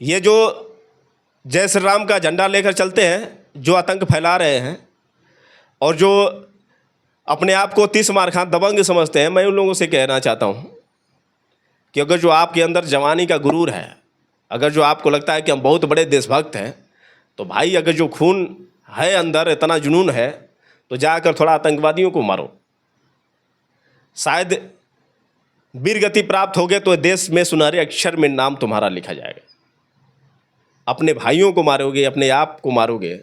ये जो जय श्री राम का झंडा लेकर चलते हैं, जो आतंक फैला रहे हैं और जो अपने आप को 30 मार खां दबंग समझते हैं, मैं उन लोगों से कहना चाहता हूँ कि अगर जो आपके अंदर जवानी का गुरूर है, अगर जो आपको लगता है कि हम बहुत बड़े देशभक्त हैं, तो भाई अगर जो खून है अंदर, इतना जुनून है, तो जाकर थोड़ा आतंकवादियों को मारो। शायद वीर गति प्राप्त होगे तो देश में सुनहरे अक्षर में नाम तुम्हारा लिखा जाएगा। अपने भाइयों को मारोगे, अपने आप को मारोगे,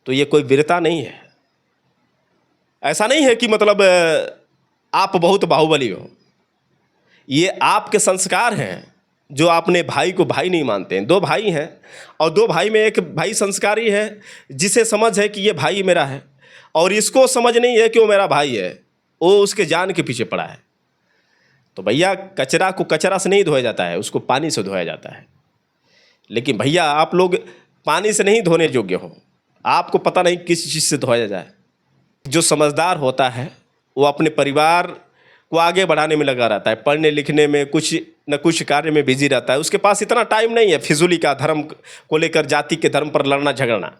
तो ये कोई वीरता नहीं है। ऐसा नहीं है कि मतलब आप बहुत बाहुबली हो। ये आपके संस्कार हैं जो आपने भाई को भाई नहीं मानते हैं। 2 भाई हैं और 2 भाई में एक भाई संस्कारी है, जिसे समझ है कि ये भाई मेरा है, और इसको समझ नहीं है कि वो मेरा भाई है, वो उसके जान के पीछे पड़ा है। तो भैया, कचरा को कचरा से नहीं धोया जाता है, उसको पानी से धोया जाता है। लेकिन भैया, आप लोग पानी से नहीं धोने योग्य हो, आपको पता नहीं किस चीज़ से धोया जाए। जो समझदार होता है वो अपने परिवार को आगे बढ़ाने में लगा रहता है, पढ़ने लिखने में, कुछ न कुछ कार्य में बिजी रहता है। उसके पास इतना टाइम नहीं है फिजूली का, धर्म को लेकर, जाति के धर्म पर लड़ना झगड़ना।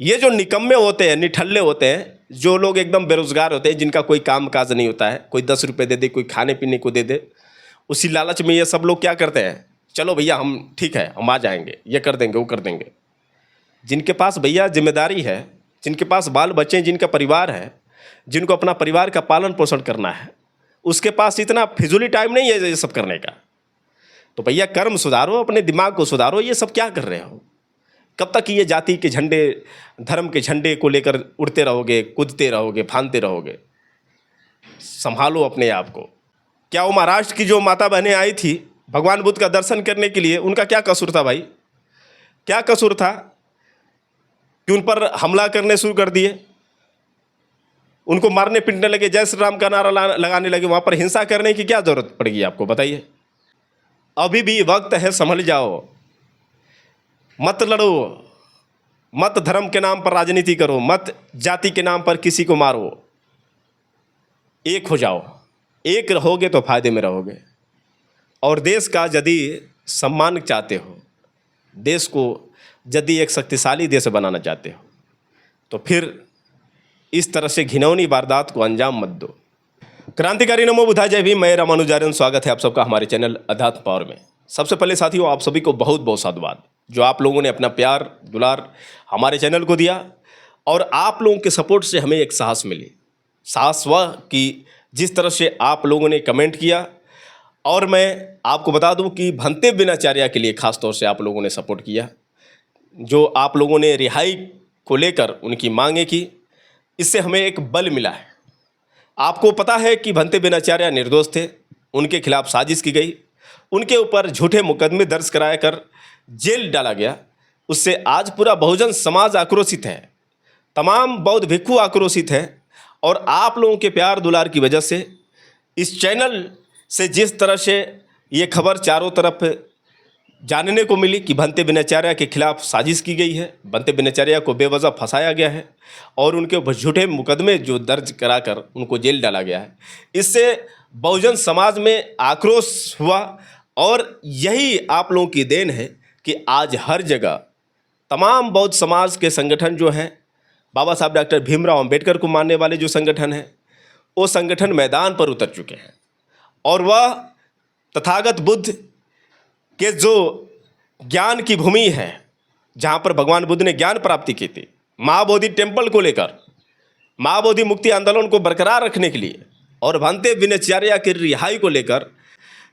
ये जो निकम्मे होते हैं, निठल्ले होते हैं, जो लोग एकदम बेरोजगार होते हैं, जिनका कोई काम काज नहीं होता है, कोई 10 रुपये दे दे, कोई खाने पीने को दे दे, उसी लालच में ये सब लोग क्या करते हैं, चलो भैया हम ठीक है, हम आ जाएंगे, ये कर देंगे, वो कर देंगे। जिनके पास भैया जिम्मेदारी है, जिनके पास बाल बच्चे हैं, जिनका परिवार है, जिनको अपना परिवार का पालन पोषण करना है, उसके पास इतना फिजूली टाइम नहीं है ये सब करने का। तो भैया कर्म सुधारो, अपने दिमाग को सुधारो। ये सब क्या कर रहे हो? कब तक ये जाति के झंडे, धर्म के झंडे को लेकर उड़ते रहोगे, कूदते रहोगे, फांदते रहोगे? संभालो अपने आप को। क्या वो महाराष्ट्र की जो माता बहनें आई थी भगवान बुद्ध का दर्शन करने के लिए, उनका क्या कसूर था भाई? क्या कसूर था कि उन पर हमला करने शुरू कर दिए, उनको मारने पीटने लगे, जय श्री राम का नारा लगाने लगे? वहाँ पर हिंसा करने की क्या ज़रूरत पड़ेगी आपको, बताइए? अभी भी वक्त है, संभल जाओ, मत लड़ो, मत धर्म के नाम पर राजनीति करो, मत जाति के नाम पर किसी को मारो। एक हो जाओ, एक रहोगे तो फायदे में रहोगे। और देश का यदि सम्मान चाहते हो, देश को यदि एक शक्तिशाली देश बनाना चाहते हो, तो फिर इस तरह से घिनौनी वारदात को अंजाम मत दो। क्रांतिकारी नमो बुद्धाय, जय भीम। मैं रामानुजाचार्य, स्वागत है आप सबका हमारे चैनल अध्यात्म पावर में। सबसे पहले साथियों, आप सभी को बहुत बहुत साधुवाद, जो आप लोगों ने अपना प्यार दुलार हमारे चैनल को दिया, और आप लोगों के सपोर्ट से हमें एक साहस मिली। साहस वह कि जिस तरह से आप लोगों ने कमेंट किया, और मैं आपको बता दूं कि भंते बिनाचार्या के लिए खास तौर से आप लोगों ने सपोर्ट किया, जो आप लोगों ने रिहाई को लेकर उनकी मांगे की, इससे हमें एक बल मिला है। आपको पता है कि भंते बिनाचार्या निर्दोष थे, उनके खिलाफ साजिश की गई, उनके ऊपर झूठे मुकदमे दर्ज कराया कर जेल डाला गया। उससे आज पूरा बहुजन समाज आक्रोशित है, तमाम बौद्ध भिक्षु आक्रोशित हैं। और आप लोगों के प्यार दुलार की वजह से इस चैनल से जिस तरह से ये खबर चारों तरफ जानने को मिली कि भंते बिनाचार्या के खिलाफ साजिश की गई है, भंते बिनाचार्या को बेवजह फंसाया गया है और उनके ऊपर झूठे मुकदमे जो दर्ज कराकर उनको जेल डाला गया है, इससे बहुजन समाज में आक्रोश हुआ। और यही आप लोगों की देन है कि आज हर जगह तमाम बौद्ध समाज के संगठन जो हैं, बाबा साहब डॉक्टर भीमराव अंबेडकर को मानने वाले जो संगठन हैं, वो संगठन मैदान पर उतर चुके हैं। और वह तथागत बुद्ध के जो ज्ञान की भूमि है, जहाँ पर भगवान बुद्ध ने ज्ञान प्राप्ति की थी, महाबोधि टेम्पल को लेकर, महाबोधि मुक्ति आंदोलन को बरकरार रखने के लिए और भंते बिनाचार्या की रिहाई को लेकर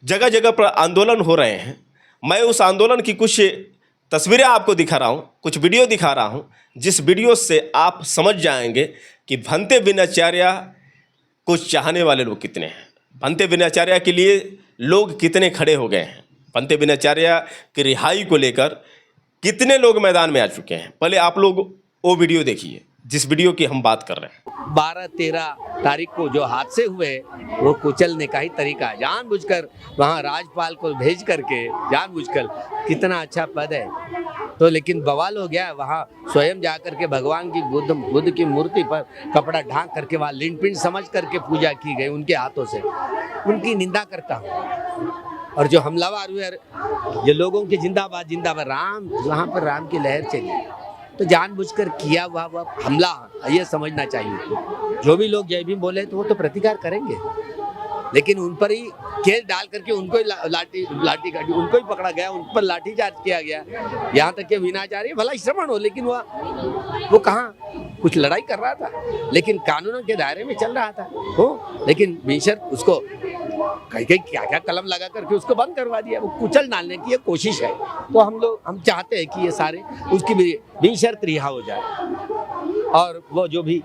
जगह जगह पर आंदोलन हो रहे हैं। मैं उस आंदोलन की कुछ तस्वीरें आपको दिखा रहा हूँ, कुछ वीडियो दिखा रहा हूँ, जिस वीडियो से आप समझ जाएंगे कि भंते बिनाचार्या को चाहने वाले लोग कितने हैं, भंते बिनाचार्या के लिए लोग कितने खड़े हो गए हैं, भंते बिनाचार्या की रिहाई को लेकर कितने लोग मैदान में आ चुके हैं। पहले आप लोग वो वीडियो देखिए जिस वीडियो की हम बात कर रहे हैं। 12-13 तारीख को जो हादसे हुए वो कुचलने का ही तरीका है, जानबूझकर वहाँ राजपाल को भेज करके, जानबूझकर। कितना अच्छा पद है तो, लेकिन बवाल हो गया। वहाँ स्वयं जा करके भगवान की बुद्ध की मूर्ति पर कपड़ा ढांक करके वहाँ लिंट पिंड समझ करके पूजा की गई उनके हाथों से। उनकी निंदा करता हूँ। और जो हमलावर हुए, जो लोगों के जिंदाबाद जिंदाबाद, राम वहाँ पर राम की लहर चली, तो जानबूझकर किया हुआ वह हमला, ये समझना चाहिए। जो भी लोग जय भीम बोले तो वो तो प्रतिकार करेंगे, लेकिन उन पर ही केस डाल करके उनको ही लाठी काटी, उनको ही पकड़ा गया, उन पर लाठी चार्ज किया गया। यहाँ तक कि वीणाचार्य भला श्रवण हो, लेकिन वो कहाँ कुछ लड़ाई कर रहा था, लेकिन कानूनों के दायरे में चल रहा था हो, लेकिन बेशर्त उसको कहीं कहीं क्या क्या कलम लगा करके उसको बंद करवा दिया। वो कुचल डालने की ये कोशिश है। तो हम चाहते हैं कि ये सारे उसकी बेशर्त रिहा हो जाए, और वो जो भी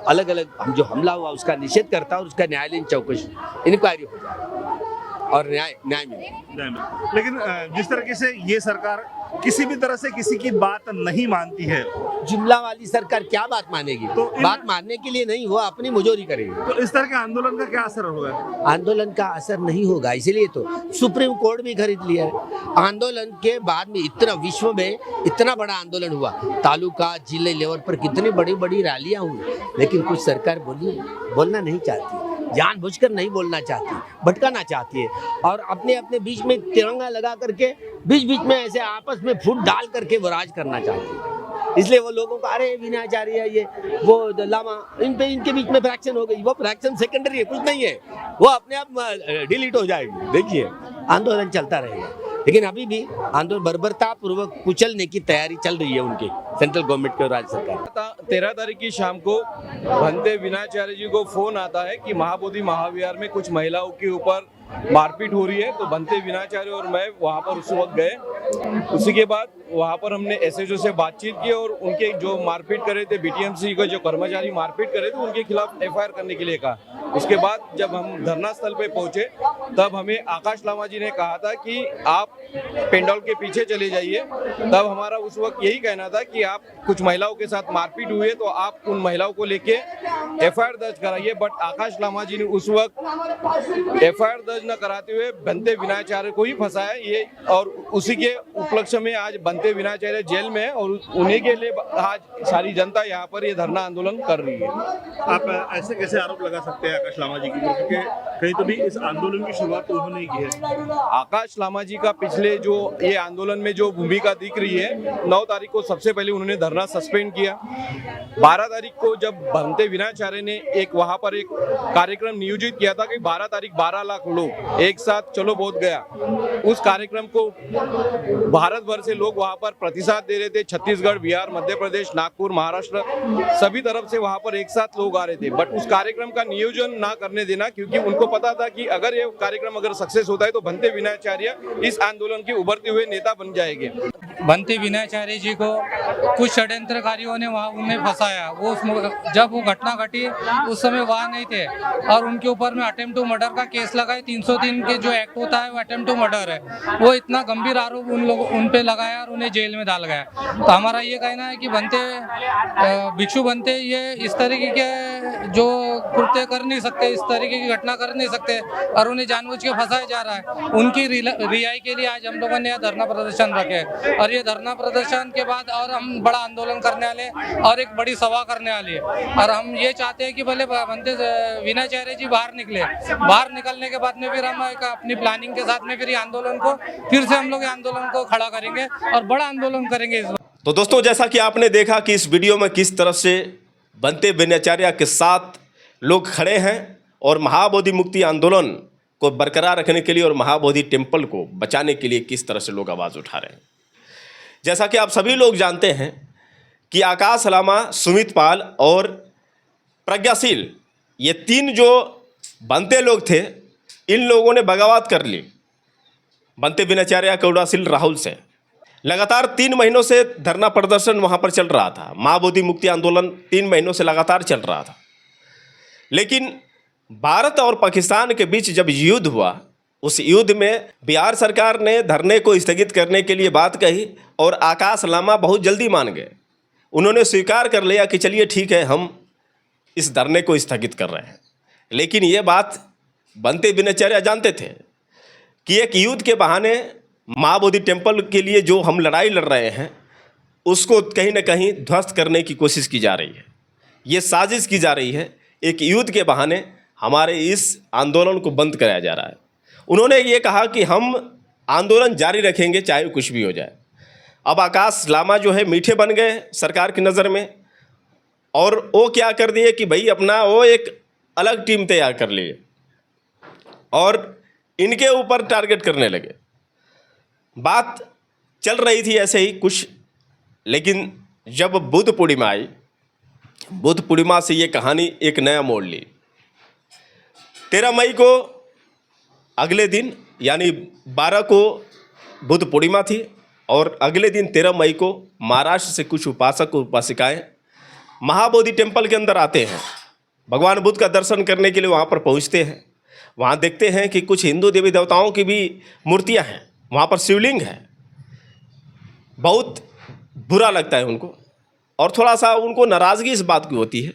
अलग अलग जो हमला हुआ उसका निषेध करता है, और उसका न्यायालयीन चौकसी इंक्वायरी हो जाए और न्याय मिले। लेकिन जिस तरीके से ये सरकार किसी भी तरह से किसी की बात नहीं मानती है, जुमला वाली सरकार क्या बात मानेगी? तो बात मानने के लिए नहीं, वो अपनी मुजोरी करेगी। तो इस तरह के आंदोलन का क्या असर होगा? आंदोलन का असर नहीं होगा, इसलिए तो सुप्रीम कोर्ट भी खरीद लिया है। आंदोलन के बाद में इतना विश्व में इतना बड़ा आंदोलन हुआ, तालुका जिले लेवल पर कितनी बड़ी बड़ी रैलियां हुई, लेकिन कुछ सरकार बोलना नहीं चाहती, जानबूझकर नहीं बोलना चाहती, भटकाना चाहती है, और अपने अपने बीच में तिरंगा लगा करके बीच में ऐसे आपस में फूट डाल करके वो राज करना चाहती है। इसलिए वो लोगों को अरे वीणाचार्य ये वो लामा इनके बीच में फ्रैक्शन हो गई, वो फ्रैक्शन सेकेंडरी है, कुछ नहीं है, वो अपने आप डिलीट हो जाएगी। देखिए आंदोलन चलता रहेगा, लेकिन अभी भी आंदोलन बर्बरता पूर्वक कुचलने की तैयारी चल रही है उनकी सेंट्रल गवर्नमेंट की और राज्य सरकार। 13 तारीख की शाम को भंते वीणाचार्य जी को फोन आता है कि महाबोधि महाविहार में कुछ महिलाओं के ऊपर मारपीट हो रही है। तो भंते वीणाचार्य और मैं वहां पर उस वक्त गए। उसी के बाद वहां पर हमने एसएचओ से बातचीत की और उनके जो मारपीट कर रहे थे, बीटीएमसी के जो कर्मचारी मारपीट कर रहे थे, उनके खिलाफ एफआईआर करने के लिए कहा। उसके बाद जब हम धरना स्थल पे पहुंचे तब हमें आकाश लामा जी ने कहा था कि आप पेंडॉल के पीछे चले जाइए। तब हमारा उस वक्त यही कहना था कि आप कुछ महिलाओं के साथ मारपीट हुई है तो आप उन महिलाओं को लेके एफआईआर दर्ज कराइए। बट आकाश लामा जी ने उस वक्त एफआईआर दर्ज न कराते हुए भंते वीणाचार्य को ही फंसाया ये, और उसी के उपलक्ष्य में आज भंते वीणाचार्य जेल में है और उन्हीं के लिए आज सारी जनता यहाँ पर ये धरना आंदोलन कर रही है। आप ऐसे कैसे आरोप लगा सकते हैं आकाश लामा जी की, क्योंकि कहीं तो भी इस आंदोलन की शुरुआत तो उन्होंने ही की है। आकाश लामा जी का पिछले जो ये आंदोलन में जो भूमिका दिख रही है, 9 तारीख को सबसे पहले उन्होंने धरना सस्पेंड किया। 12 तारीख को जब भंते वीणाचार्य ने एक वहां पर एक कार्यक्रम नियोजित किया था कि 12 तारीख 12 लाख लोग एक साथ चलो बोध गया, उस कार्यक्रम को भारत भर से लोग वहां पर प्रतिसाद दे रहे थे। छत्तीसगढ़, बिहार, मध्य प्रदेश, नागपुर, महाराष्ट्र, सभी तरफ से वहां पर एक साथ लोग आ रहे थे। बट उस कार्यक्रम का नियोजन ना करने देना, क्योंकि उनको पता था कि अगर ये कार्यक्रम अगर सक्सेस होता है तो भंते वीणाचार्य इस आंदोलन के उभरते हुए नेता बन जाएंगे। भंते वीणाचार्य जी को कुछ षड्यंत्रकारियों ने वहाँ उन्हें फंसाया। जब वो घटना घटी उस समय वहाँ नहीं थे, और उनके ऊपर में अटेम्प्ट टू मर्डर का केस लगाए। 303 के जो एक्ट होता है वो अटेम्प्ट टू मर्डर है। वो इतना गंभीर आरोप उन पे लगाया और उन्हें जेल में डाल गया। तो हमारा ये कहना है कि भिक्षु भंते ये इस तरीके के जो कृत्य कर नहीं सकते, इस तरीके की घटना कर नहीं सकते, और उन्हें जानबूझ के फंसाया जा रहा है। उनकी रिहाई के लिए आज हम लोगों ने यह धरना प्रदर्शन रखे, और ये धरना प्रदर्शन के बाद और हम बड़ा आंदोलन करने वाले और एक बड़ी सभा करने वाली है। और हम ये चाहते हैं कि भले भंते वीणाचार्य जी बाहर निकले, बाहर निकलने के बाद में फिर हम एक अपनी प्लानिंग के साथ में फिर ये आंदोलन को फिर से हम लोग आंदोलन को खड़ा करेंगे और बड़ा आंदोलन करेंगे इस बार। तो दोस्तों, जैसा कि आपने देखा कि इस वीडियो में किस तरह से भंते वीणाचार्य के साथ लोग खड़े हैं और महाबोधि मुक्ति आंदोलन को बरकरार रखने के लिए और महाबोधि टेम्पल को बचाने के लिए किस तरह से लोग आवाज़ उठा रहे हैं। जैसा कि आप सभी लोग जानते हैं कि आकाश लामा, सुमित पाल और प्रज्ञाशील, ये 3 जो भंते लोग थे, इन लोगों ने बगावत कर ली भंते वीणाचार्य, कौड़ाशील, राहुल से। लगातार 3 महीनों से धरना प्रदर्शन वहाँ पर चल रहा था। महाबोधि मुक्ति आंदोलन 3 महीनों से लगातार चल रहा था। लेकिन भारत और पाकिस्तान के बीच जब युद्ध हुआ, उस युद्ध में बिहार सरकार ने धरने को स्थगित करने के लिए बात कही और आकाश लामा बहुत जल्दी मान गए। उन्होंने स्वीकार कर लिया कि चलिए ठीक है, हम इस धरने को स्थगित कर रहे हैं। लेकिन ये बात भंते वीणाचार्य जानते थे कि एक युद्ध के बहाने महाबोधि टेम्पल के लिए जो हम लड़ाई लड़ रहे हैं उसको कहीं ना कहीं ध्वस्त करने की कोशिश की जा रही है। ये साजिश की जा रही है। एक युद्ध के बहाने हमारे इस आंदोलन को बंद कराया जा रहा है। उन्होंने ये कहा कि हम आंदोलन जारी रखेंगे चाहे कुछ भी हो जाए। अब आकाश लामा जो है मीठे बन गए सरकार की नज़र में, और वो क्या कर दिए कि भाई अपना वो एक अलग टीम तैयार कर लिए और इनके ऊपर टारगेट करने लगे। बात चल रही थी ऐसे ही कुछ, लेकिन जब बुद्ध पूर्णिमा आई, बुद्ध पूर्णिमा से ये कहानी एक नया मोड़ ली। 13 मई को अगले दिन यानी 12 को बुद्ध पूर्णिमा थी, और अगले दिन 13 मई को महाराष्ट्र से कुछ उपासक उपासिकाएं महाबोधि टेम्पल के अंदर आते हैं, भगवान बुद्ध का दर्शन करने के लिए वहाँ पर पहुँचते हैं। वहाँ देखते हैं कि कुछ हिंदू देवी देवताओं की भी मूर्तियाँ हैं, वहाँ पर शिवलिंग है। बहुत बुरा लगता है उनको, और थोड़ा सा उनको नाराज़गी इस बात की होती है।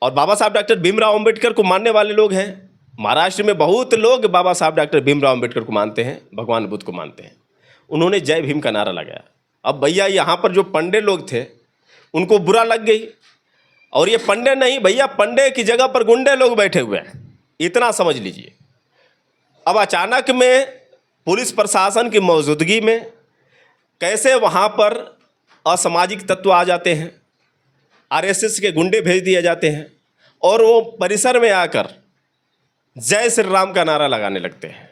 और बाबा साहब डॉक्टर भीमराव अंबेडकर को मानने वाले लोग हैं, महाराष्ट्र में बहुत लोग बाबा साहब डॉक्टर भीमराव अंबेडकर को मानते हैं, भगवान बुद्ध को मानते हैं। उन्होंने जय भीम का नारा लगाया। अब भैया यहाँ पर जो पंडे लोग थे उनको बुरा लग गई, और ये पंडे नहीं भैया, पंडे की जगह पर गुंडे लोग बैठे हुए हैं, इतना समझ लीजिए। अब अचानक में पुलिस प्रशासन की मौजूदगी में कैसे वहाँ पर असामाजिक तत्व आ जाते हैं, आरएसएस के गुंडे भेज दिए जाते हैं, और वो परिसर में आकर जय श्री राम का नारा लगाने लगते हैं।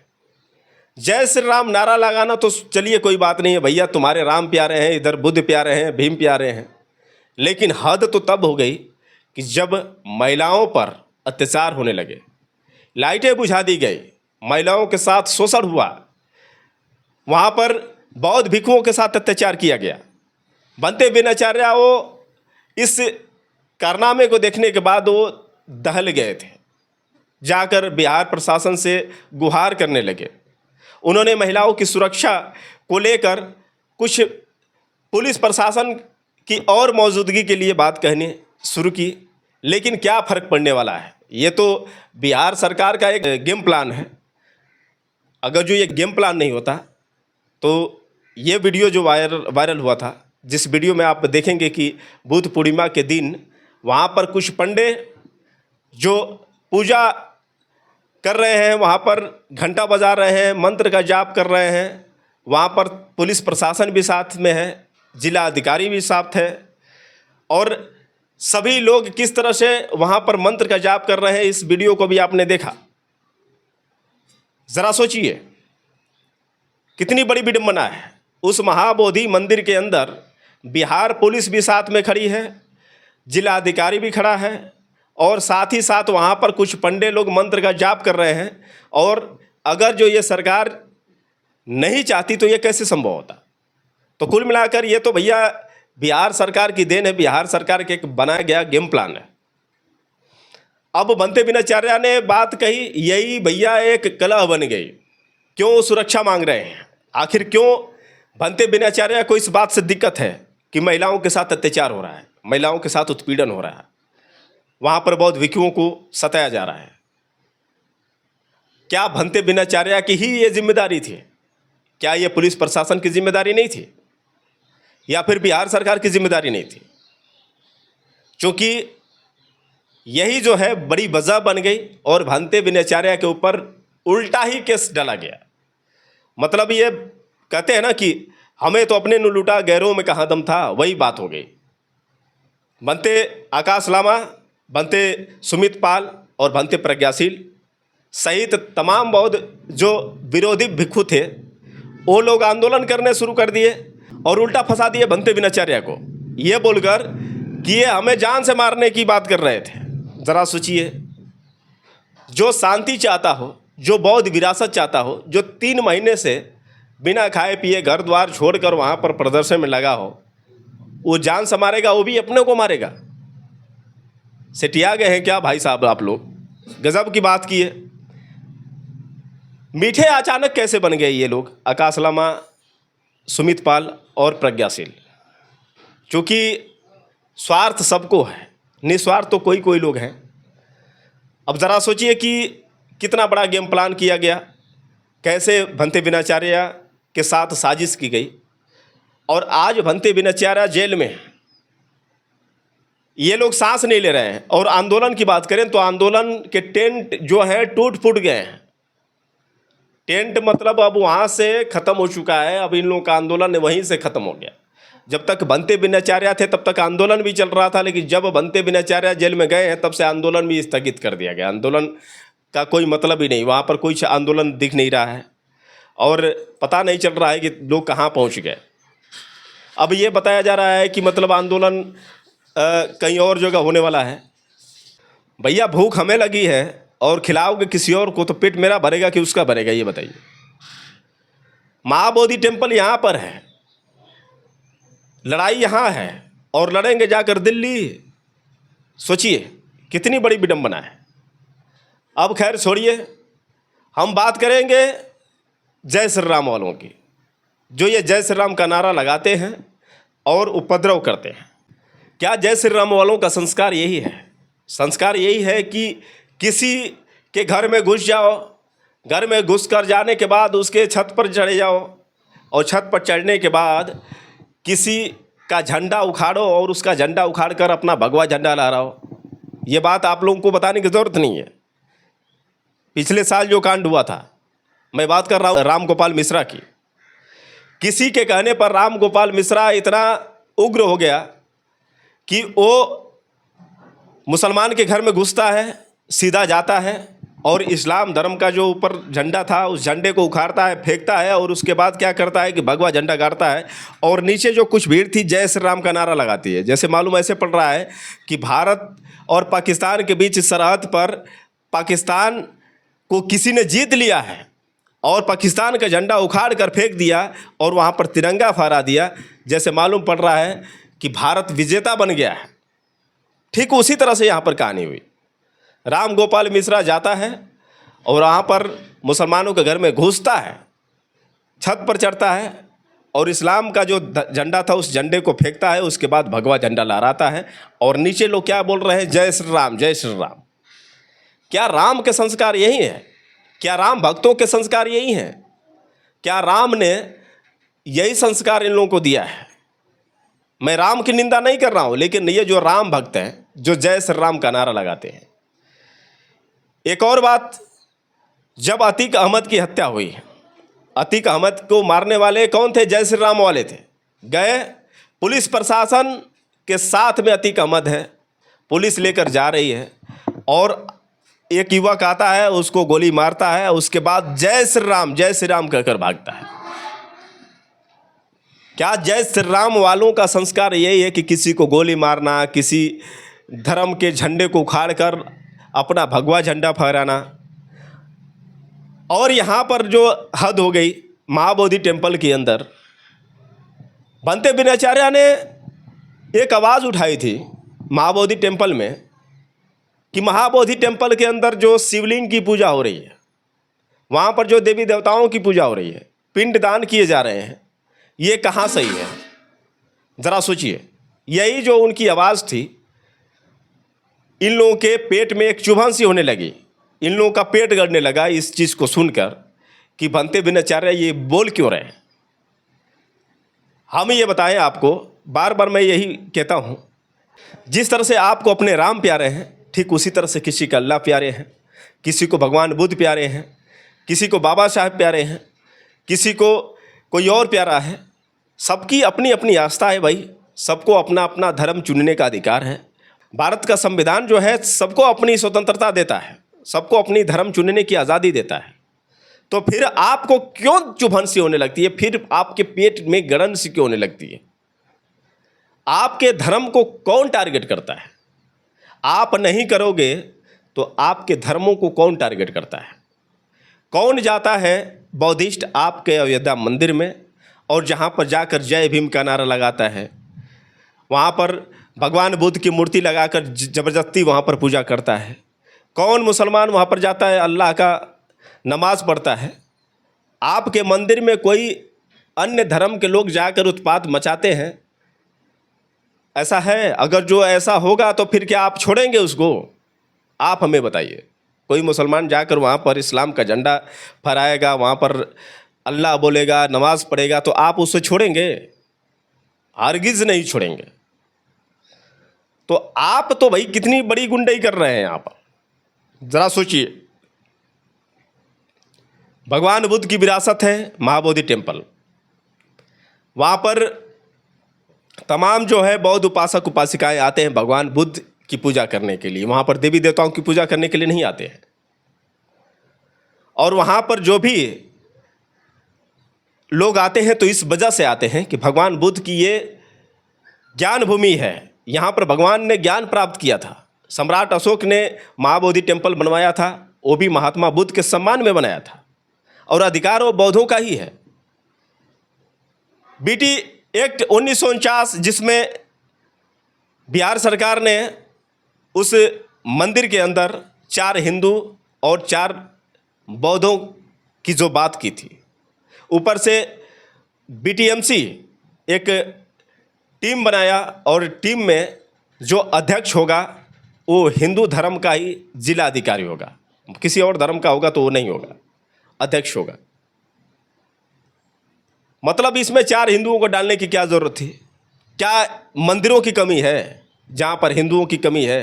जय श्री राम नारा लगाना तो चलिए कोई बात नहीं है भैया, तुम्हारे राम प्यारे हैं, इधर बुद्ध प्यारे हैं, भीम प्यारे हैं, लेकिन हद तो तब हो गई कि जब महिलाओं पर अत्याचार होने लगे, लाइटें बुझा दी गई, महिलाओं के साथ शोषण हुआ, वहाँ पर बौद्ध भिक्षुओं के साथ अत्याचार किया गया। बनते बिनाचार्य वो इस कारनामे को देखने के बाद वो दहल गए थे, जाकर बिहार प्रशासन से गुहार करने लगे। उन्होंने महिलाओं की सुरक्षा को लेकर कुछ पुलिस प्रशासन की और मौजूदगी के लिए बात कहनी शुरू की, लेकिन क्या फ़र्क पड़ने वाला है, ये तो बिहार सरकार का एक गेम प्लान है। अगर जो ये गेम प्लान नहीं होता तो ये वीडियो जो वायरल हुआ था, जिस वीडियो में आप देखेंगे कि बुद्ध पूर्णिमा के दिन वहाँ पर कुछ पंडे जो पूजा कर रहे हैं, वहाँ पर घंटा बजा रहे हैं, मंत्र का जाप कर रहे हैं, वहाँ पर पुलिस प्रशासन भी साथ में है, जिला अधिकारी भी साथ है, और सभी लोग किस तरह से वहाँ पर मंत्र का जाप कर रहे हैं, इस वीडियो को भी आपने देखा। ज़रा सोचिए कितनी बड़ी विडंबना है। उस महाबोधि मंदिर के अंदर बिहार पुलिस भी साथ में खड़ी है, जिला अधिकारी भी खड़ा है, और साथ ही साथ वहाँ पर कुछ पंडे लोग मंत्र का जाप कर रहे हैं। और अगर जो ये सरकार नहीं चाहती तो ये कैसे संभव होता। तो कुल मिलाकर ये तो भैया बिहार सरकार की देन है, बिहार सरकार के एक बनाया गया गेम प्लान है। अब बनते बिनाचार्य ने बात कही, यही भैया एक कलह बन गई। क्यों सुरक्षा मांग रहे हैं, आखिर क्यों बनते बिनाचार्य को इस बात से दिक्कत है कि महिलाओं के साथ अत्याचार हो रहा है, महिलाओं के साथ उत्पीड़न हो रहा है, वहाँ पर बौद्ध भिक्षुओं को सताया जा रहा है। क्या बनते बिनाचार्य की ही ये जिम्मेदारी थी? क्या ये पुलिस प्रशासन की जिम्मेदारी नहीं थी, या फिर बिहार सरकार की जिम्मेदारी नहीं थी? क्योंकि यही जो है बड़ी वजह बन गई, और बनते बिनाचार्य के ऊपर उल्टा ही केस डाला गया। मतलब ये कहते हैं ना कि हमें तो अपने न लूटा, गैरों में कहाँ दम था, वही बात हो गई। बनते आकाश लामा, बनते सुमित पाल और बनते प्रज्ञाशील सहित तमाम बौद्ध जो विरोधी भिक्षु थे, वो लोग आंदोलन करने शुरू कर दिए और उल्टा फंसा दिए बनते बिनाचार्य को, ये बोलकर कि ये हमें जान से मारने की बात कर रहे थे। ज़रा सोचिए, जो शांति चाहता हो, जो बौद्ध विरासत चाहता हो, जो 3 महीने से बिना खाए पिए घर द्वार छोड़कर वहाँ पर प्रदर्शन में लगा हो, वो जान से मारेगा, वो भी अपने को मारेगा। सेटिया गए हैं क्या भाई साहब आप लोग? गजब की बात की है। मीठे अचानक कैसे बन गए ये लोग, आकाश लामा, सुमित पाल और प्रज्ञाशील? क्योंकि स्वार्थ सबको है, निस्वार्थ तो कोई कोई लोग हैं। अब ज़रा सोचिए कि कितना बड़ा गेम प्लान किया गया, कैसे बनते बिनाचार्य के साथ साजिश की गई, और आज बनते बिनाचार्य जेल में है। ये लोग सांस नहीं ले रहे हैं। और आंदोलन की बात करें तो आंदोलन के टेंट जो हैं टूट फूट गए हैं। टेंट मतलब अब वहाँ से ख़त्म हो चुका है, अब इन लोगों का आंदोलन वहीं से ख़त्म हो गया। जब तक बनते बिनाचार्य थे तब तक आंदोलन भी चल रहा था, लेकिन जब बनते बिनाचार्य जेल में गए हैं तब से आंदोलन भी स्थगित कर दिया गया। आंदोलन का कोई मतलब ही नहीं, वहाँ पर कोई आंदोलन दिख नहीं रहा है और पता नहीं चल रहा है कि लोग कहाँ पहुँच गए। अब ये बताया जा रहा है कि मतलब आंदोलन कहीं और जगह होने वाला है। भैया भूख हमें लगी है और खिलाओगे किसी और को तो पेट मेरा भरेगा कि उसका भरेगा, ये बताइए। महाबोधि टेम्पल यहाँ पर है, लड़ाई यहाँ है और लड़ेंगे जाकर दिल्ली। सोचिए कितनी बड़ी विडंबना है। अब खैर छोड़िए, हम बात करेंगे जय श्री राम वालों की, जो ये जय श्री राम का नारा लगाते हैं और उपद्रव करते हैं। क्या जय श्री राम वालों का संस्कार यही है? संस्कार यही है कि किसी के घर में घुस जाओ, घर में घुस कर जाने के बाद उसके छत पर चढ़े जाओ और छत पर चढ़ने के बाद किसी का झंडा उखाड़ो और उसका झंडा उखाड़ कर अपना भगवा झंडा लहराओ। ये बात आप लोगों को बताने की ज़रूरत नहीं है। पिछले साल जो कांड हुआ था, मैं बात कर रहा हूँ राम गोपाल मिश्रा की। किसी के कहने पर राम गोपाल मिश्रा इतना उग्र हो गया कि वो मुसलमान के घर में घुसता है, सीधा जाता है और इस्लाम धर्म का जो ऊपर झंडा था उस झंडे को उखाड़ता है, फेंकता है और उसके बाद क्या करता है कि भगवा झंडा गाड़ता है और नीचे जो कुछ भीड़ थी जय श्री राम का नारा लगाती है। जैसे मालूम ऐसे पड़ रहा है कि भारत और पाकिस्तान के बीच सरहद पर पाकिस्तान को किसी ने जीत लिया है और पाकिस्तान का झंडा उखाड़ कर फेंक दिया और वहाँ पर तिरंगा फहरा दिया। जैसे मालूम पड़ रहा है कि भारत विजेता बन गया है। ठीक उसी तरह से यहाँ पर कहानी हुई। राम गोपाल मिश्रा जाता है और वहाँ पर मुसलमानों के घर में घुसता है, छत पर चढ़ता है और इस्लाम का जो झंडा था उस झंडे को फेंकता है। उसके बाद भगवा झंडा लहराता है और नीचे लोग क्या बोल रहे हैं? जय श्री राम, जय श्री राम। क्या राम के संस्कार यही है? क्या राम भक्तों के संस्कार यही हैं? क्या राम ने यही संस्कार इन लोगों को दिया है? मैं राम की निंदा नहीं कर रहा हूँ, लेकिन ये जो राम भक्त हैं जो जय श्री राम का नारा लगाते हैं। एक और बात, जब अतीक अहमद की हत्या हुई, अतीक अहमद को मारने वाले कौन थे? जय श्री राम वाले थे। गए पुलिस प्रशासन के साथ में अतीक अहमद है, पुलिस लेकर जा रही है और एक युवक आता है, उसको गोली मारता है। उसके बाद जय श्री राम कहकर भागता है। क्या जय श्री राम वालों का संस्कार यही है कि किसी को गोली मारना, किसी धर्म के झंडे को उखाड़ कर अपना भगवा झंडा फहराना? और यहाँ पर जो हद हो गई महाबोधि टेम्पल के अंदर, बनते बिनाचार्य ने एक आवाज़ उठाई थी महाबोधि टेम्पल में कि महाबोधि टेम्पल के अंदर जो शिवलिंग की पूजा हो रही है, वहाँ पर जो देवी देवताओं की पूजा हो रही है, पिंडदान किए जा रहे हैं, ये कहाँ सही है? ज़रा सोचिए। यही जो उनकी आवाज़ थी, इन लोगों के पेट में एक चुभन सी होने लगी, इन लोगों का पेट गड़ने लगा इस चीज़ को सुनकर कि बनते बिनाचार्य ये बोल क्यों रहे हैं। हम ये बताएं आपको, बार बार मैं यही कहता हूँ, जिस तरह से आपको अपने राम प्यारे हैं, ठीक उसी तरह से किसी का अल्लाह प्यारे हैं, किसी को भगवान बुद्ध प्यारे हैं, किसी को बाबा साहब प्यारे हैं, किसी को कोई और प्यारा है। सबकी अपनी अपनी आस्था है भाई, सबको अपना अपना धर्म चुनने का अधिकार है। भारत का संविधान जो है सबको अपनी स्वतंत्रता देता है, सबको अपनी धर्म चुनने की आज़ादी देता है। तो फिर आपको क्यों चुभन सी होने लगती है? फिर आपके पेट में गड़न सी क्यों होने लगती है? आपके धर्म को कौन टारगेट करता है? आप नहीं करोगे तो आपके धर्मों को कौन टारगेट करता है? कौन जाता है बौद्धिस्ट आपके अयोध्या मंदिर में और जहाँ पर जाकर जय भीम का नारा लगाता है, वहाँ पर भगवान बुद्ध की मूर्ति लगाकर ज़बरदस्ती वहाँ पर पूजा करता है? कौन मुसलमान वहाँ पर जाता है अल्लाह का नमाज़ पढ़ता है? आपके मंदिर में कोई अन्य धर्म के लोग जाकर उत्पात मचाते हैं? ऐसा है? अगर जो ऐसा होगा तो फिर क्या आप छोड़ेंगे उसको? आप हमें बताइए। कोई मुसलमान जाकर वहाँ पर इस्लाम का झंडा फहराएगा, वहाँ पर अल्लाह बोलेगा, नमाज़ पढ़ेगा, तो आप उसे छोड़ेंगे? हरगिज़ नहीं छोड़ेंगे। तो आप तो भाई कितनी बड़ी गुंडाई कर रहे हैं यहाँ पर, जरा सोचिए। भगवान बुद्ध की विरासत है महाबोधि टेम्पल, वहाँ पर तमाम जो है बौद्ध उपासक उपासिकाएं आते हैं भगवान बुद्ध की पूजा करने के लिए। वहाँ पर देवी देवताओं की पूजा करने के लिए नहीं आते हैं। और वहाँ पर जो भी लोग आते हैं तो इस वजह से आते हैं कि भगवान बुद्ध की ये ज्ञान भूमि है। यहाँ पर भगवान ने ज्ञान प्राप्त किया था। सम्राट अशोक ने महाबोधि टेम्पल बनवाया था, वो भी महात्मा बुद्ध के सम्मान में बनाया था, और अधिकार वो बौद्धों का ही है। बीटी एक्ट 1949, जिसमें बिहार सरकार ने उस मंदिर के अंदर 4 हिंदू और 4 बौद्धों की जो बात की थी, ऊपर से बीटीएमसी एक टीम बनाया, और टीम में जो अध्यक्ष होगा वो हिंदू धर्म का ही जिला अधिकारी होगा, किसी और धर्म का होगा तो वो नहीं होगा, अध्यक्ष होगा। मतलब इसमें 4 हिंदुओं को डालने की क्या ज़रूरत थी? क्या मंदिरों की कमी है जहाँ पर हिंदुओं की कमी है,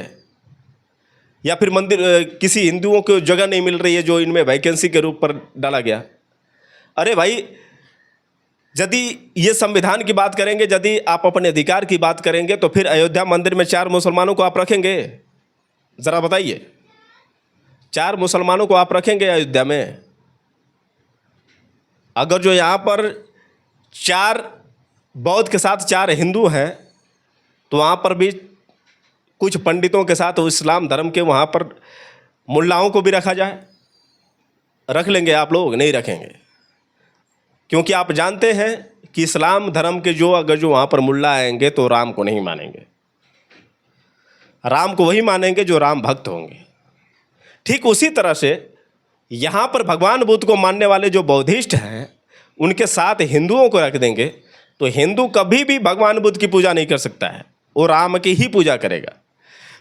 या फिर मंदिर किसी हिंदुओं को जगह नहीं मिल रही है जो इनमें वैकेंसी के रूप पर डाला गया? अरे भाई, यदि ये संविधान की बात करेंगे, यदि आप अपने अधिकार की बात करेंगे, तो फिर अयोध्या मंदिर में 4 मुसलमानों को आप रखेंगे? ज़रा बताइए, 4 मुसलमानों को आप रखेंगे अयोध्या में? अगर जो यहाँ पर 4 बौद्ध के साथ 4 हिंदू हैं, तो वहाँ पर भी कुछ पंडितों के साथ इस्लाम धर्म के वहाँ पर मुल्लाओं को भी रखा जाए। रख लेंगे आप लोग? नहीं रखेंगे, क्योंकि आप जानते हैं कि इस्लाम धर्म के अगर जो वहाँ पर मुल्ला आएंगे तो राम को नहीं मानेंगे। राम को वही मानेंगे जो राम भक्त होंगे। ठीक उसी तरह से यहाँ पर भगवान बुद्ध को मानने वाले जो बौद्धिस्ट हैं, उनके साथ हिंदुओं को रख देंगे तो हिंदू कभी भी भगवान बुद्ध की पूजा नहीं कर सकता है, वो राम की ही पूजा करेगा।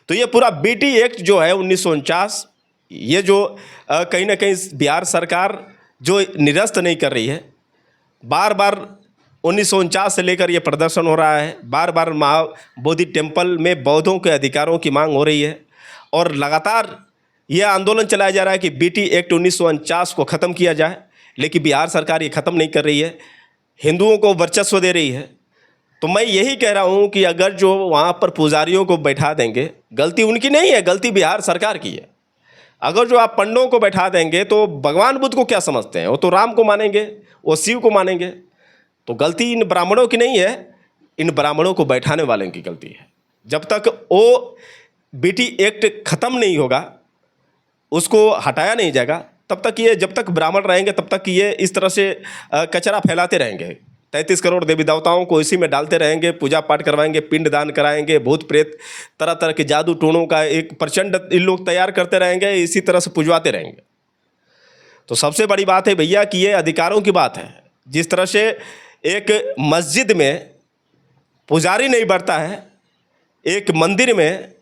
तो ये पूरा बीटी एक्ट जो है 1949, ये जो कहीं ना कहीं बिहार सरकार जो निरस्त नहीं कर रही है, बार बार 1949 से लेकर ये प्रदर्शन हो रहा है, बार बार महाबोधि टेम्पल में बौद्धों के अधिकारों की मांग हो रही है, और लगातार ये आंदोलन चलाया जा रहा है कि बीटी एक्ट 1949 को ख़त्म किया जाए, लेकिन बिहार सरकार ये ख़त्म नहीं कर रही है, हिंदुओं को वर्चस्व दे रही है। तो मैं यही कह रहा हूँ कि अगर जो वहाँ पर पुजारियों को बैठा देंगे, गलती उनकी नहीं है, गलती बिहार सरकार की है। अगर जो आप पंडों को बैठा देंगे तो भगवान बुद्ध को क्या समझते हैं? वो तो राम को मानेंगे, वो शिव को मानेंगे। तो गलती इन ब्राह्मणों की नहीं है, इन ब्राह्मणों को बैठाने वाले की गलती है। जब तक वो बीटी एक्ट ख़त्म नहीं होगा, उसको हटाया नहीं जाएगा, तब तक ये, जब तक ब्राह्मण रहेंगे तब तक ये इस तरह से कचरा फैलाते रहेंगे। 33 करोड़ देवी देवताओं को इसी में डालते रहेंगे, पूजा पाठ करवाएंगे, पिंड दान कराएंगे, भूत प्रेत तरह तरह के जादू टोनों का एक प्रचंड इन लोग तैयार करते रहेंगे, इसी तरह से पुजवाते रहेंगे। तो सबसे बड़ी बात है भैया कि ये अधिकारों की बात है। जिस तरह से एक मस्जिद में पुजारी नहीं बैठता है, एक मंदिर में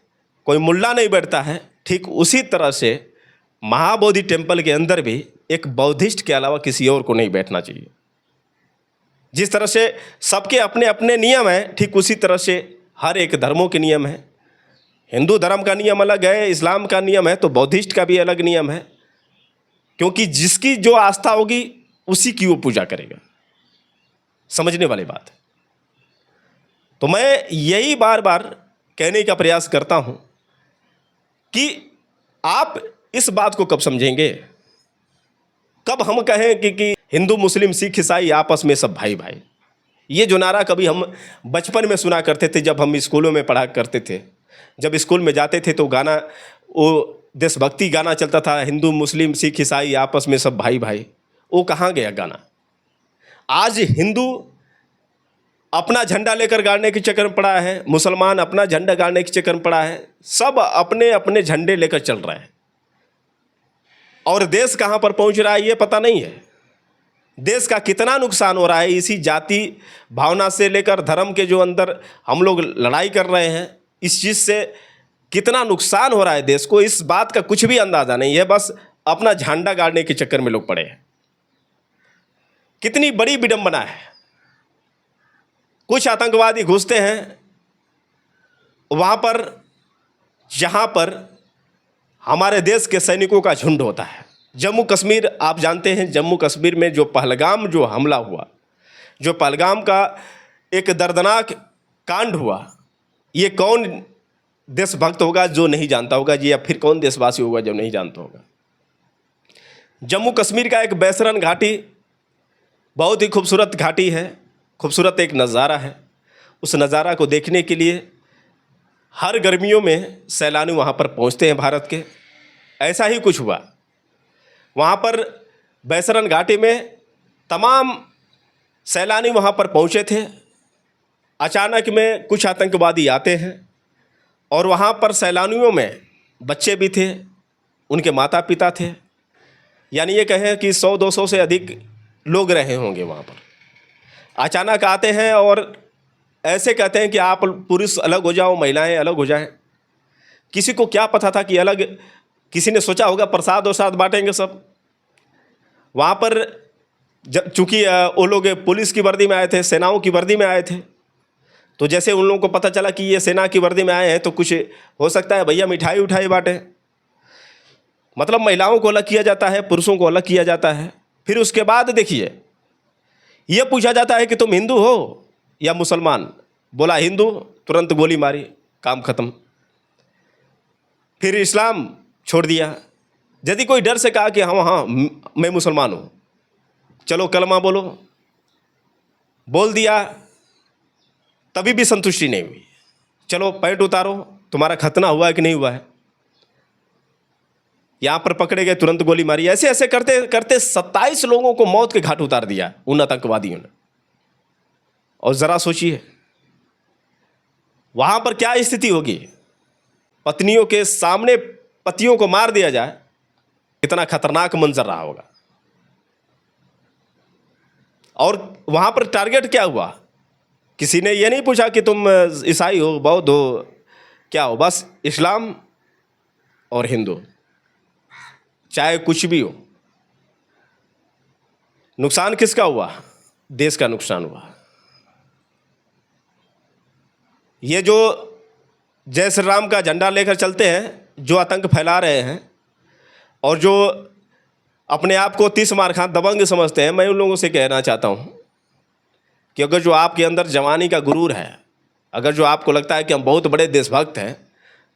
कोई मुल्ला नहीं बैठता है, ठीक उसी तरह से महाबोधि टेम्पल के अंदर भी एक बौद्धिस्ट के अलावा किसी और को नहीं बैठना चाहिए। जिस तरह से सबके अपने अपने नियम हैं, ठीक उसी तरह से हर एक धर्मों के नियम हैं। हिंदू धर्म का नियम अलग है, इस्लाम का नियम है, तो बौद्धिस्ट का भी अलग नियम है, क्योंकि जिसकी जो आस्था होगी उसी की वो पूजा करेगा। समझने वाली बात है। तो मैं यही बार बार कहने का प्रयास करता हूं कि आप इस बात को कब समझेंगे, कब हम कहें कि हिंदू मुस्लिम सिख ईसाई आपस में सब भाई भाई। ये जो नारा कभी हम बचपन में सुना करते थे, जब हम स्कूलों में पढ़ा करते थे, जब स्कूल में जाते थे तो गाना, वो देशभक्ति गाना चलता था, हिंदू मुस्लिम सिख ईसाई आपस में सब भाई भाई। वो कहाँ गया गाना? आज हिंदू अपना झंडा लेकर गाड़ने के चक्कर में पड़ा है, मुसलमान अपना झंडा गाड़ने के चक्कर में पड़ा है, सब अपने अपने झंडे लेकर चल रहे हैं। और देश कहाँ पर पहुँच रहा है ये पता नहीं है। देश का कितना नुकसान हो रहा है इसी जाति भावना से लेकर धर्म के जो अंदर हम लोग लड़ाई कर रहे हैं, इस चीज़ से कितना नुकसान हो रहा है देश को, इस बात का कुछ भी अंदाज़ा नहीं है। बस अपना झंडा गाड़ने के चक्कर में लोग पड़े हैं। कितनी बड़ी विडंबना है। कुछ आतंकवादी घुसते हैं वहाँ पर जहाँ पर हमारे देश के सैनिकों का झुंड होता है। जम्मू कश्मीर आप जानते हैं, जम्मू कश्मीर में जो पहलगाम जो हमला हुआ, जो पहलगाम का एक दर्दनाक कांड हुआ, ये कौन देशभक्त होगा जो नहीं जानता होगा जी, या फिर कौन देशवासी होगा जो नहीं जानता होगा। जम्मू कश्मीर का एक बैसरन घाटी बहुत ही खूबसूरत घाटी है, खूबसूरत एक नज़ारा है। उस नज़ारा को देखने के लिए हर गर्मियों में सैलानी वहाँ पर पहुँचते हैं भारत के। ऐसा ही कुछ हुआ, वहाँ पर बैसरन घाटी में तमाम सैलानी वहाँ पर पहुँचे थे। अचानक में कुछ आतंकवादी आते हैं और वहाँ पर सैलानियों में बच्चे भी थे, उनके माता पिता थे, यानी ये कहें कि 100-200 से अधिक लोग रहे होंगे वहाँ पर। अचानक आते हैं और ऐसे कहते हैं कि आप पुरुष अलग हो जाओ, महिलाएं अलग हो जाएं। किसी को क्या पता था कि अलग, किसी ने सोचा होगा प्रसाद और साथ बांटेंगे सब। वहाँ पर चूँकि वो लोग पुलिस की वर्दी में आए थे, सेनाओं की वर्दी में आए थे, तो जैसे उन लोगों को पता चला कि ये सेना की वर्दी में आए हैं तो कुछ हो सकता है भैया मिठाई उठाई बांटे। मतलब महिलाओं को अलग किया जाता है, पुरुषों को अलग किया जाता है। फिर उसके बाद देखिए, ये पूछा जाता है कि तुम हिंदू हो या मुसलमान। बोला हिंदू, तुरंत गोली मारी, काम खत्म। फिर इस्लाम छोड़ दिया। यदि कोई डर से कहा कि हाँ मैं मुसलमान हूँ, चलो कलमा बोलो, बोल दिया, तभी भी संतुष्टि नहीं हुई। चलो पैंट उतारो, तुम्हारा खतना हुआ है कि नहीं हुआ है। यहाँ पर पकड़े गए, तुरंत गोली मारी। ऐसे ऐसे करते करते 27 लोगों को मौत के घाट उतार दिया उन आतंकवादियों ने। और ज़रा सोचिए वहाँ पर क्या स्थिति होगी। पत्नियों के सामने पतियों को मार दिया जाए, कितना खतरनाक मंजर रहा होगा। और वहाँ पर टारगेट क्या हुआ, किसी ने ये नहीं पूछा कि तुम ईसाई हो, बौद्ध हो, क्या हो, बस इस्लाम और हिंदू, चाहे कुछ भी हो। नुकसान किसका हुआ? देश का नुकसान हुआ। ये जो जय श्री राम का झंडा लेकर चलते हैं, जो आतंक फैला रहे हैं और जो अपने आप को 30 मार खां दबंग समझते हैं, मैं उन लोगों से कहना चाहता हूँ कि अगर जो आपके अंदर जवानी का गुरूर है, अगर जो आपको लगता है कि हम बहुत बड़े देशभक्त हैं,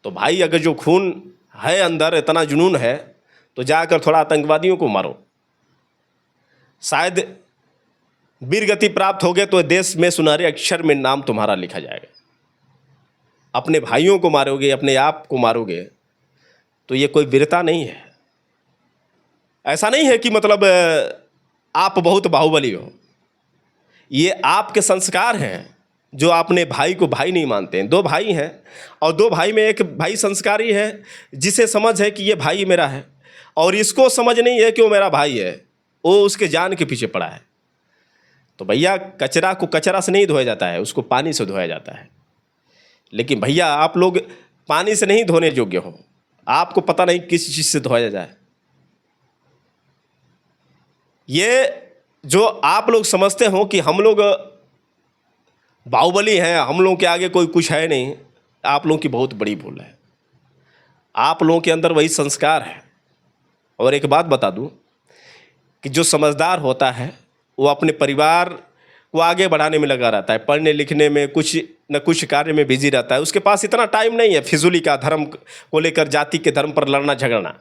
तो भाई अगर जो खून है अंदर, इतना जुनून है, तो जाकर थोड़ा आतंकवादियों को मारो। शायद वीरगति प्राप्त होगे तो देश में सुनहरे अक्षर में नाम तुम्हारा लिखा जाएगा। अपने भाइयों को मारोगे, अपने आप को मारोगे, तो ये कोई वीरता नहीं है। ऐसा नहीं है कि मतलब आप बहुत बाहुबली हो। ये आपके संस्कार हैं जो आपने भाई को भाई नहीं मानते हैं। 2 भाई हैं और 2 भाई में एक भाई संस्कारी है, जिसे समझ है कि ये भाई मेरा है, और इसको समझ नहीं है कि वो मेरा भाई है, वो उसके जान के पीछे पड़ा है। तो भैया कचरा को कचरा से नहीं धोया जाता है, उसको पानी से धोया जाता है। लेकिन भैया आप लोग पानी से नहीं धोने योग्य हो, आपको पता नहीं किस चीज़ से धोया जाए। ये जो आप लोग समझते हो कि हम लोग बाहुबली हैं, हम लोगों के आगे कोई कुछ है नहीं, आप लोगों की बहुत बड़ी भूल है। आप लोगों के अंदर वही संस्कार है। और एक बात बता दूं कि जो समझदार होता है वो अपने परिवार को आगे बढ़ाने में लगा रहता है, पढ़ने लिखने में, कुछ न कुछ कार्य में बिजी रहता है। उसके पास इतना टाइम नहीं है फिजूली का, धर्म को लेकर, जाति के धर्म पर लड़ना झगड़ना।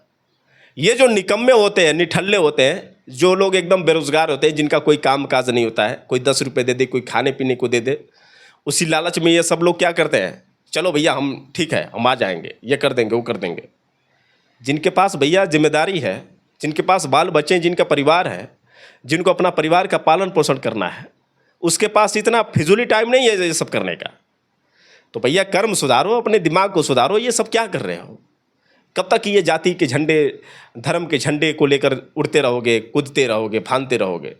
ये जो निकम्मे होते हैं, निठल्ले होते हैं, जो लोग एकदम बेरोजगार होते हैं, जिनका कोई काम काज नहीं होता है, कोई 10 रुपये दे दे, कोई खाने पीने को दे दे, उसी लालच में ये सब लोग क्या करते हैं, चलो भैया हम ठीक है, हम आ जाएंगे, ये कर देंगे, वो कर देंगे। जिनके पास भैया जिम्मेदारी है, जिनके पास बाल बच्चे हैं, जिनका परिवार है, जिनको अपना परिवार का पालन पोषण करना है, उसके पास इतना फिजूली टाइम नहीं है ये सब करने का। तो भैया कर्म सुधारो, अपने दिमाग को सुधारो। ये सब क्या कर रहे हो? कब तक ये जाति के झंडे, धर्म के झंडे को लेकर उड़ते रहोगे, कूदते रहोगे, फांदते रहोगे?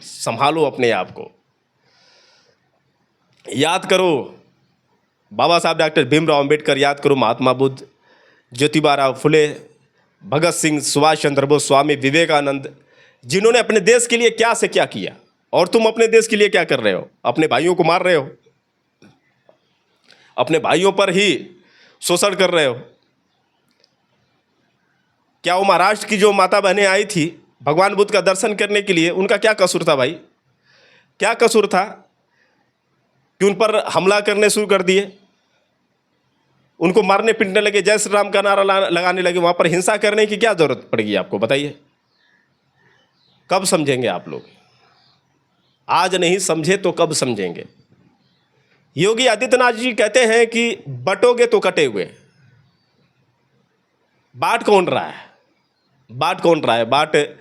संभालो अपने आप को। याद करो बाबा साहब डॉक्टर भीमराव अंबेडकर, याद करो महात्मा बुद्ध, ज्योतिबा राव फुले, भगत सिंह, सुभाष चंद्र बोस, स्वामी विवेकानंद, जिन्होंने अपने देश के लिए क्या से क्या किया। और तुम अपने देश के लिए क्या कर रहे हो? अपने भाइयों को मार रहे हो, अपने भाइयों पर ही शोषण कर रहे हो। क्या वो महाराष्ट्र की जो माता बहनें आई थी भगवान बुद्ध का दर्शन करने के लिए, उनका क्या कसूर था भाई? क्या कसूर था कि उन पर हमला करने शुरू कर दिए, उनको मारने पीटने लगे, जय श्री राम का नारा लगाने लगे? वहाँ पर हिंसा करने की क्या जरूरत पड़ेगी आपको, बताइए? कब समझेंगे आप लोग? आज नहीं समझे तो कब समझेंगे? योगी आदित्यनाथ जी कहते हैं कि बटोगे तो कटे हुए। बांट कौन रहा है? बांट कौन रहा है? बांट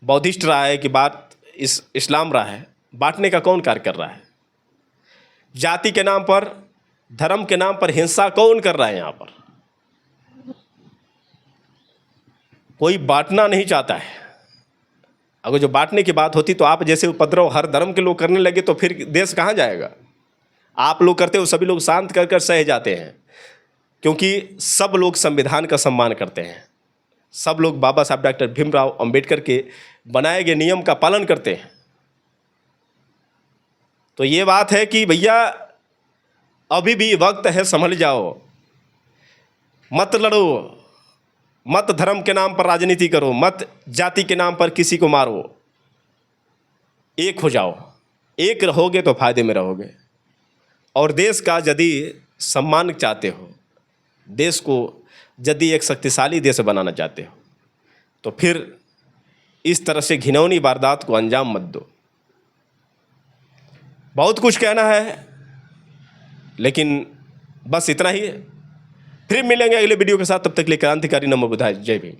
बौद्धिस्ट रहा है कि बात इस्लाम रहा है? बांटने का कौन कार्य कर रहा है? जाति के नाम पर, धर्म के नाम पर हिंसा कौन कर रहा है? यहाँ पर कोई बांटना नहीं चाहता है। अगर जो बांटने की बात होती तो आप जैसे उपद्रव हर धर्म के लोग करने लगे तो फिर देश कहाँ जाएगा? आप लोग करते हो, सभी लोग शांत कर कर सह जाते हैं, क्योंकि सब लोग संविधान का सम्मान करते हैं, सब लोग बाबा साहब डॉक्टर भीमराव अंबेडकर के बनाए गए नियम का पालन करते हैं। तो ये बात है कि भैया अभी भी वक्त है, समझ जाओ, मत लड़ो, मत धर्म के नाम पर राजनीति करो, मत जाति के नाम पर किसी को मारो, एक हो जाओ। एक रहोगे तो फायदे में रहोगे। और देश का यदि सम्मान चाहते हो, देश को यदि एक शक्तिशाली देश बनाना चाहते हो, तो फिर इस तरह से घिनौनी वारदात को अंजाम मत दो। बहुत कुछ कहना है, लेकिन बस इतना ही है। फिर मिलेंगे अगले वीडियो के साथ, तब तक के लिए क्रांतिकारी नमो बुद्धाय। जय भीम।